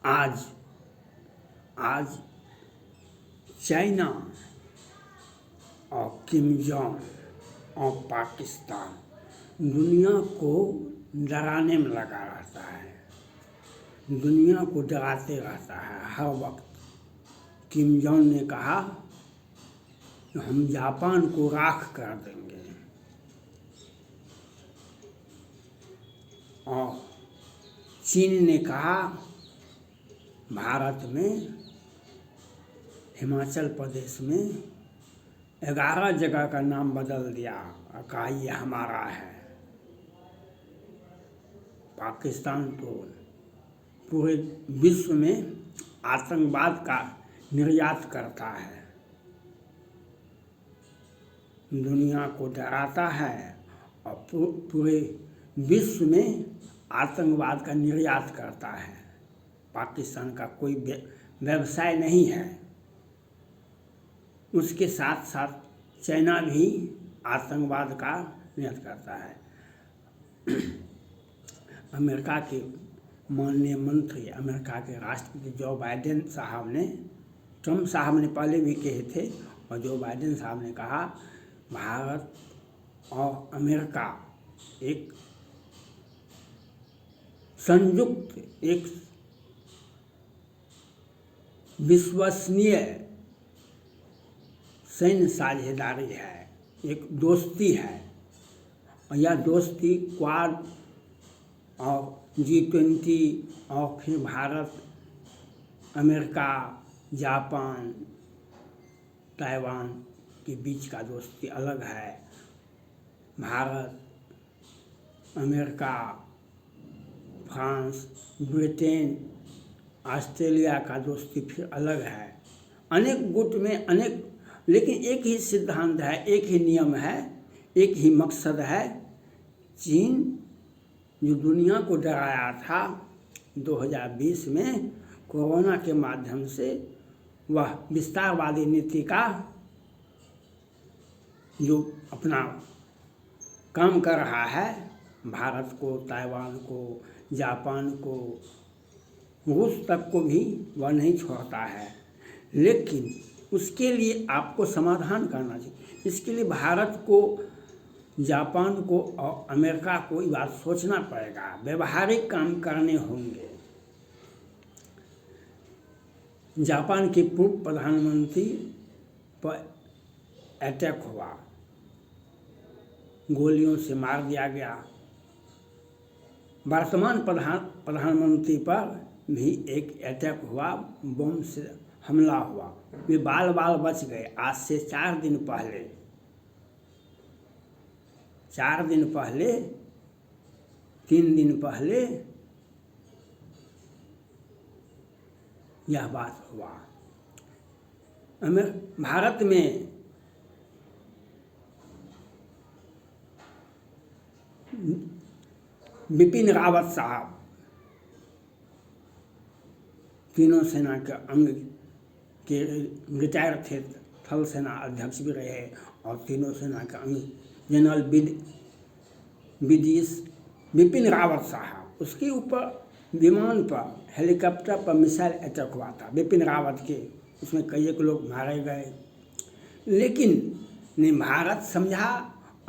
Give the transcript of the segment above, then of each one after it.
आज आज चाइना और किम जोंग और पाकिस्तान दुनिया को डराने में लगा रहता है, दुनिया को डराते रहता है हर वक्त। किम जोंग ने कहा कि हम जापान को राख कर देंगे, और चीन ने कहा भारत में हिमाचल प्रदेश में 11 जगह का नाम बदल दिया और कहा ये हमारा है। पाकिस्तान तो पूरे विश्व में आतंकवाद का निर्यात करता है, दुनिया को डराता है और पूरे विश्व में आतंकवाद का निर्यात करता है। पाकिस्तान का कोई व्यवसाय नहीं है। उसके साथ साथ चाइना भी आतंकवाद का निर्यात करता है। अमेरिका के माननीय मंत्री, अमेरिका के राष्ट्रपति जो बाइडेन साहब ने, ट्रम्प साहब ने पहले भी कहे थे और जो बाइडेन साहब ने कहा, भारत और अमेरिका एक संयुक्त, एक विश्वसनीय सैन्य साझेदारी है, एक दोस्ती है। और यह दोस्ती क्वाड और G20 और फिर भारत, अमेरिका, जापान, ताइवान के बीच का दोस्ती अलग है। Bharat, America, France, Britain, Australia का दोस्ती फिर अलग है। अनेक गुट में अनेक, लेकिन एक ही सिद्धांत है, एक ही नियम है, एक ही मकसद है। चीन जो दुनिया को डराया था 2020 में कोरोना के माध्यम से, वह विस्तारवादी नीति का जो अपना काम कर रहा है, भारत को, ताइवान को, जापान को, रूस तक को भी वह नहीं छोड़ता है। लेकिन उसके लिए आपको समाधान करना चाहिए। इसके लिए भारत को, जापान को और अमेरिका को ये बात सोचना पड़ेगा, व्यवहारिक काम करने होंगे। जापान के पूर्व प्रधानमंत्री पर अटैक हुआ, गोलियों से मार दिया गया। वर्तमान प्रधानमंत्री पर भी एक अटैक हुआ, बम से हमला हुआ, वे बाल बाल बच गए। आज से 4 दिन पहले 3 दिन पहले यह बात हुआ। भारत में बिपिन रावत साहब तीनों सेना के अंग के रिटायर थे, थल सेना अध्यक्ष भी रहे और तीनों सेना के अंग जनरल बिपिन रावत साहब, उसके ऊपर विमान पर, हेलीकॉप्टर पर मिसाइल अटैक हुआ था बिपिन रावत के, उसमें कई एक लोग मारे गए। लेकिन नहीं भारत समझा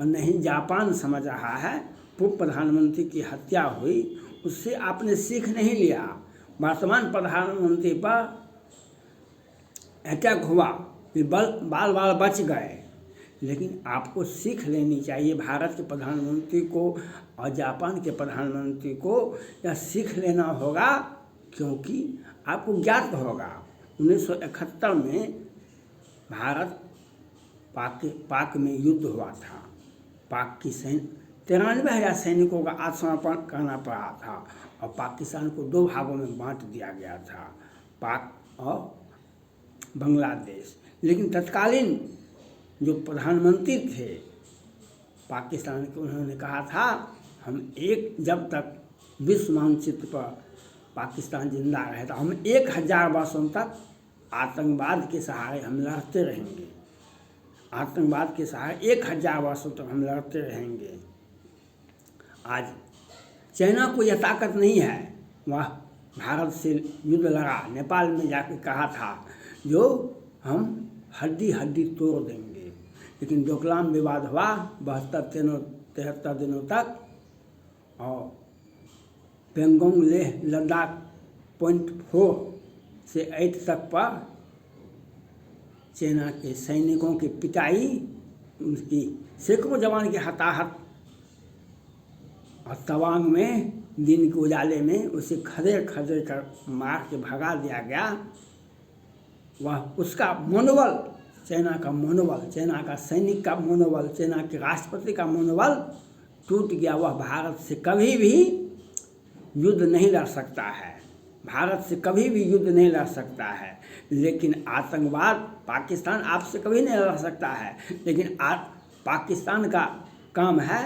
और नहीं जापान समझ रहा है। पूर्व प्रधानमंत्री की हत्या हुई, उससे आपने सीख नहीं लिया। वर्तमान प्रधानमंत्री पर अटैक हुआ, वे बाल बाल बच गए, लेकिन आपको सीख लेनी चाहिए। भारत के प्रधानमंत्री को और जापान के प्रधानमंत्री को यह सीख लेना होगा, क्योंकि आपको ज्ञात होगा 1971 में भारत पाक में युद्ध हुआ था। पाक की 93,000 सैनिकों का आत्मसमर्पण करना पड़ा था और पाकिस्तान को 2 भागों में बांट दिया गया था, पाक और बांग्लादेश। लेकिन तत्कालीन जो प्रधानमंत्री थे पाकिस्तान के, उन्होंने कहा था हम जब तक विश्व मानचित्र पर पाकिस्तान जिंदा रहेगा, हम 1000 वर्षों तक आतंकवाद के सहारे हम लड़ते रहेंगे। आतंकवाद के सहारे 1000 वर्षों तक हम लड़ते रहेंगे। आज चाइना को यह ताकत नहीं है, वह भारत से युद्ध लड़ा, नेपाल में जाकर कहा था जो हम हड्डी हड्डी तोड़ देंगे, लेकिन डोकलाम विवाद हुआ 73 दिनों तक, और पेंगोंग लेह लद्दाख पॉइंट 4 से 8 तक पर सेना के सैनिकों की पिटाई, उनकी सैकड़ों जवान के हताहत, और तवांग में दिन के उजाले में उसे खदेड़ खदेड़ कर मार के भगा दिया गया। वह उसका मनोबल, सेना का मनोबल, सेना का सैनिक का मनोबल, सेना के राष्ट्रपति का मनोबल टूट गया। वह भारत से कभी भी युद्ध नहीं लड़ सकता है, भारत से कभी भी युद्ध नहीं लड़ सकता है। लेकिन आतंकवाद, पाकिस्तान आपसे कभी नहीं लड़ सकता है, लेकिन पाकिस्तान का काम है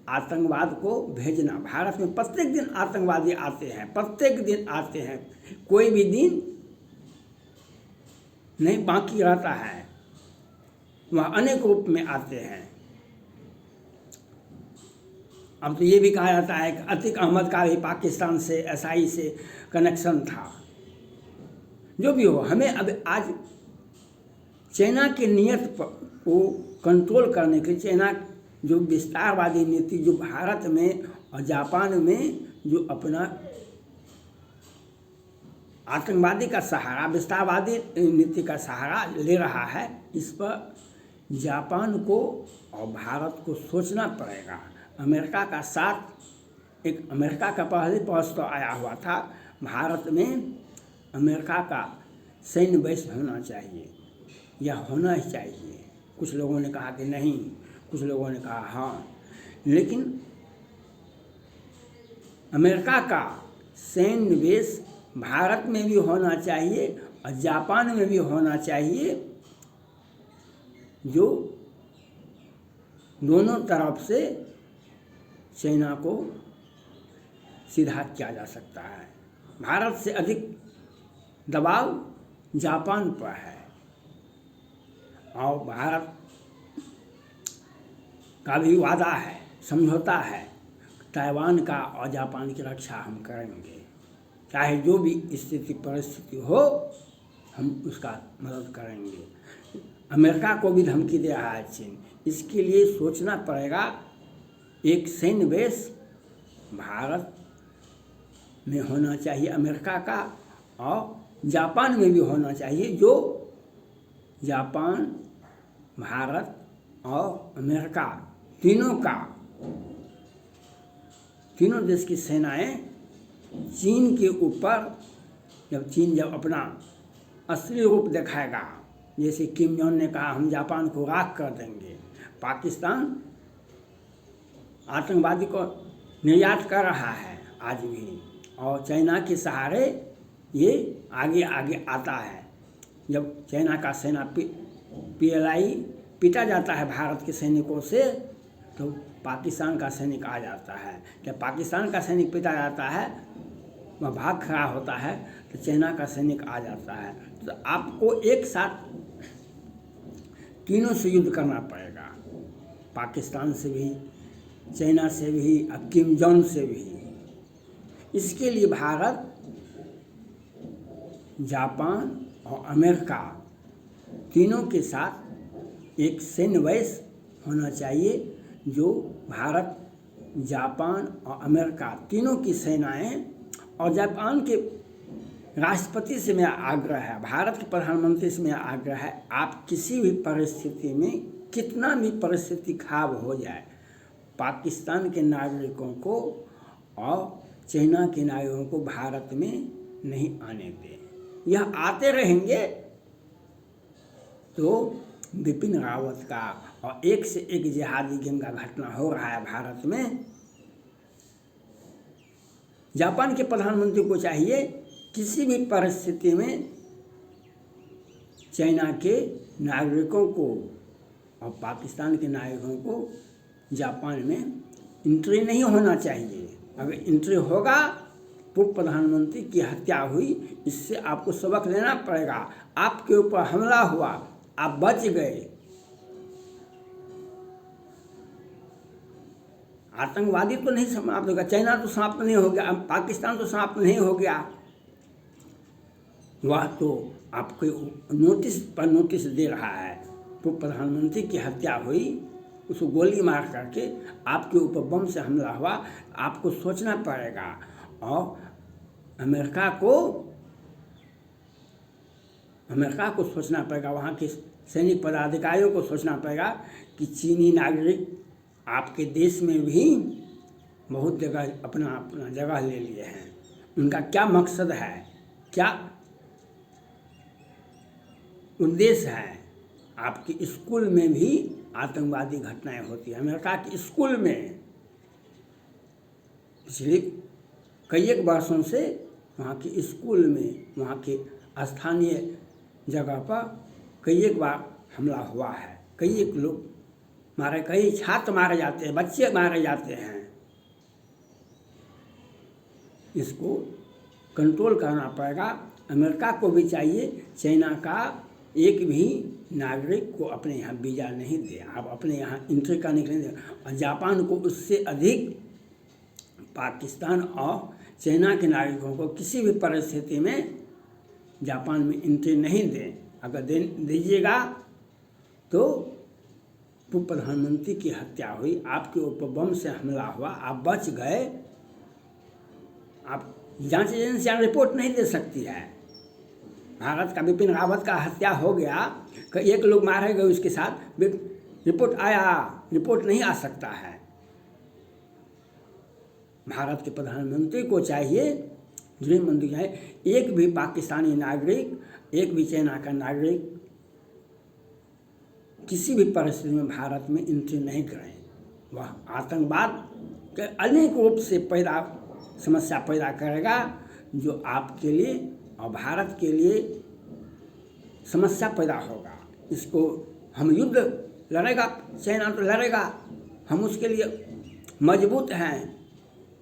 आतंकवाद को भेजना। भारत में प्रत्येक दिन आतंकवादी आते हैं, प्रत्येक दिन आते हैं, कोई भी दिन नहीं बाकी रहता है, वह अनेक रूप में आते हैं। अब तो ये भी कहा जाता है कि अतीक अहमद का भी पाकिस्तान से, एसआई से कनेक्शन था। जो भी हो, हमें अब आज चाइना के नियत को कंट्रोल करने के लिए, चाइना जो विस्तारवादी नीति जो भारत में और जापान में जो अपना आतंकवादी का सहारा, विस्तारवादी नीति का सहारा ले रहा है, इस पर जापान को और भारत को सोचना पड़ेगा। अमेरिका का साथ, एक अमेरिका का पहले प्रस्ताव तो आया हुआ था, भारत में अमेरिका का सैन्य बेस होना चाहिए, यह होना ही चाहिए। कुछ लोगों ने कहा कि नहीं, कुछ लोगों ने कहा हाँ, लेकिन अमेरिका का सैन्य बेस भारत में भी होना चाहिए और जापान में भी होना चाहिए, जो दोनों तरफ से चाइना को सीधा किया जा सकता है। भारत से अधिक दबाव जापान पर है, और भारत का भी वादा है, समझौता है, ताइवान का और जापान की रक्षा हम करेंगे, चाहे जो भी स्थिति परिस्थिति हो, हम उसका मदद करेंगे। अमेरिका को भी धमकी दे रहा है चीन, इसके लिए सोचना पड़ेगा। एक सैन्य बेस भारत में होना चाहिए अमेरिका का, और जापान में भी होना चाहिए, जो जापान, भारत और अमेरिका तीनों देश की सेनाएं चीन के ऊपर, चीन जब अपना असली रूप दिखाएगा, जैसे किम जोंग ने कहा हम जापान को राख कर देंगे, पाकिस्तान आतंकवादी को निर्यात कर रहा है आज भी, और चाइना के सहारे ये आगे आगे आता है। जब चाइना का सेना PLA पीटा जाता है भारत के सैनिकों से, तो पाकिस्तान का सैनिक आ जाता है। जब पाकिस्तान का सैनिक पीटा जाता है, वह भाग खड़ा होता है, तो चाइना का सैनिक आ जाता है। तो आपको एक साथ तीनों से युद्ध करना पड़ेगा, पाकिस्तान से भी, चाइना से भी और किम जोंग से भी। इसके लिए भारत, जापान और अमेरिका तीनों के साथ एक सैन्य बेस होना चाहिए, जो भारत, जापान और अमेरिका तीनों की सेनाएं, और जापान के राष्ट्रपति से मेरा आग्रह है, भारत के प्रधानमंत्री से मेरा आग्रह है, आप किसी भी परिस्थिति में, कितना भी परिस्थिति खराब हो जाए, पाकिस्तान के नागरिकों को और चाइना के नागरिकों को भारत में नहीं आने दें। यह आते रहेंगे तो बिपिन रावत का और एक से एक जिहादी गैंग का घटना हो रहा है भारत में। जापान के प्रधानमंत्री को चाहिए किसी भी परिस्थिति में चाइना के नागरिकों को और पाकिस्तान के नागरिकों को जापान में एंट्री नहीं होना चाहिए। अगर एंट्री होगा, पूर्व प्रधानमंत्री की हत्या हुई, इससे आपको सबक लेना पड़ेगा। आपके ऊपर हमला हुआ, आप बच गए, आतंकवादी तो नहीं समाप्त होगा, चाइना तो समाप्त नहीं हो गया, पाकिस्तान तो समाप्त नहीं हो गया, वह तो आपके नोटिस पर नोटिस दे रहा है। तो प्रधानमंत्री की हत्या हुई, उसको गोली मार करके आपके ऊपर बम से हमला हुआ, आपको सोचना पड़ेगा। और अमेरिका को सोचना पड़ेगा, वहाँ के सैनिक पदाधिकारियों को सोचना पड़ेगा कि चीनी नागरिक आपके देश में भी बहुत जगह अपना जगह ले लिए हैं। उनका क्या मकसद है, क्या उद्देश्य है। आपके स्कूल में भी आतंकवादी घटनाएं होती हैं। अमेरिका के स्कूल में पिछले कई एक वर्षों से वहाँ के स्कूल में, वहाँ के स्थानीय जगह पर कई एक बार हमला हुआ है। कई एक लोग मारे, कई छात्र मारे जाते हैं, बच्चे मारे जाते हैं। इसको कंट्रोल करना पड़ेगा। अमेरिका को भी चाहिए चाइना का एक भी नागरिक को अपने यहाँ वीज़ा नहीं दे, आप अपने यहाँ एंट्री करने के लिए दे। और जापान को उससे अधिक पाकिस्तान और चाइना के नागरिकों को किसी भी परिस्थिति में जापान में एंट्री नहीं दें। अगर दीजिएगा तो प्रधानमंत्री की हत्या हुई, आपके ऊपर बम से हमला हुआ, आप बच गए, आप जांच एजेंसियां रिपोर्ट नहीं दे सकती है। भारत का बिपिन रावत का हत्या हो गया, एक लोग मारे गए, उसके साथ रिपोर्ट नहीं आ सकता है। भारत के प्रधानमंत्री को चाहिए, गृह मंत्री चाहिए, एक भी पाकिस्तानी नागरिक, एक भी चाइना का नागरिक किसी भी परिस्थिति में भारत में एंट्री नहीं करें। वह आतंकवाद के अनेक रूप से समस्या पैदा करेगा, जो आपके लिए और भारत के लिए समस्या पैदा होगा। इसको हम युद्ध लड़ेगा, चाइना तो लड़ेगा, हम उसके लिए मजबूत हैं।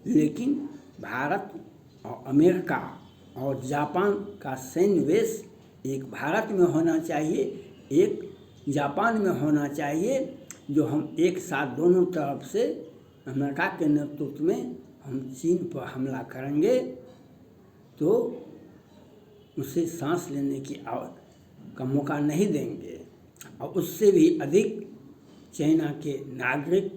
लेकिन भारत और अमेरिका और जापान का सैन्य बेस एक भारत में होना चाहिए, एक जापान में होना चाहिए, जो हम एक साथ दोनों तरफ से अमेरिका के नेतृत्व में हम चीन पर हमला करेंगे तो उसे सांस लेने का मौका नहीं देंगे। और उससे भी अधिक चाइना के नागरिक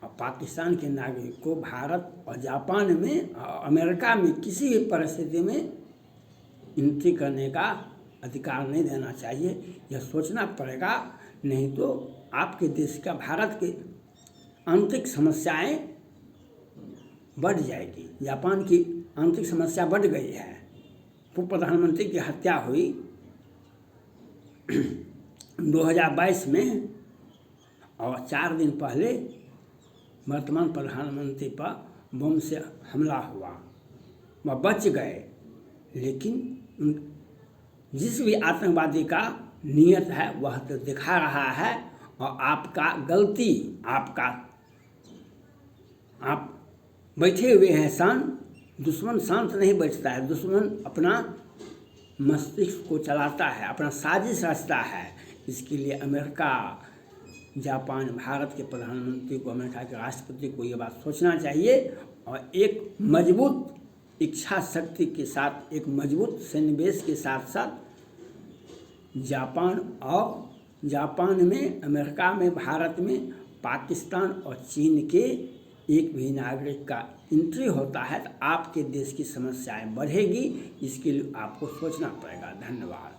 और पाकिस्तान के नागरिक को भारत और जापान में और अमेरिका में किसी भी परिस्थिति में एंट्री करने का अधिकार नहीं देना चाहिए। यह सोचना पड़ेगा, नहीं तो आपके देश का, भारत के आंतरिक समस्याएं बढ़ जाएगी। जापान की आंतरिक समस्या बढ़ गई है। पूर्व प्रधानमंत्री की हत्या हुई 2022 में, और 4 दिन पहले वर्तमान प्रधानमंत्री पर बम से हमला हुआ। वह बच गए, लेकिन जिस भी आतंकवादी का नियत है वह तो दिखा रहा है। और आपका गलती, आप बैठे हुए हैं शांत, दुश्मन शांत नहीं बैठता है। दुश्मन अपना मस्तिष्क को चलाता है, अपना साजिश रचता है। इसके लिए अमेरिका, जापान, भारत के प्रधानमंत्री को, अमेरिका के राष्ट्रपति को ये बात सोचना चाहिए और एक मजबूत इच्छा शक्ति के साथ, एक मजबूत सन्निवेश के साथ साथ जापान में, अमेरिका में, भारत में, पाकिस्तान और चीन के एक भी नागरिक का एंट्री होता है तो आपके देश की समस्याएं बढ़ेगी। इसके लिए आपको सोचना पड़ेगा। धन्यवाद।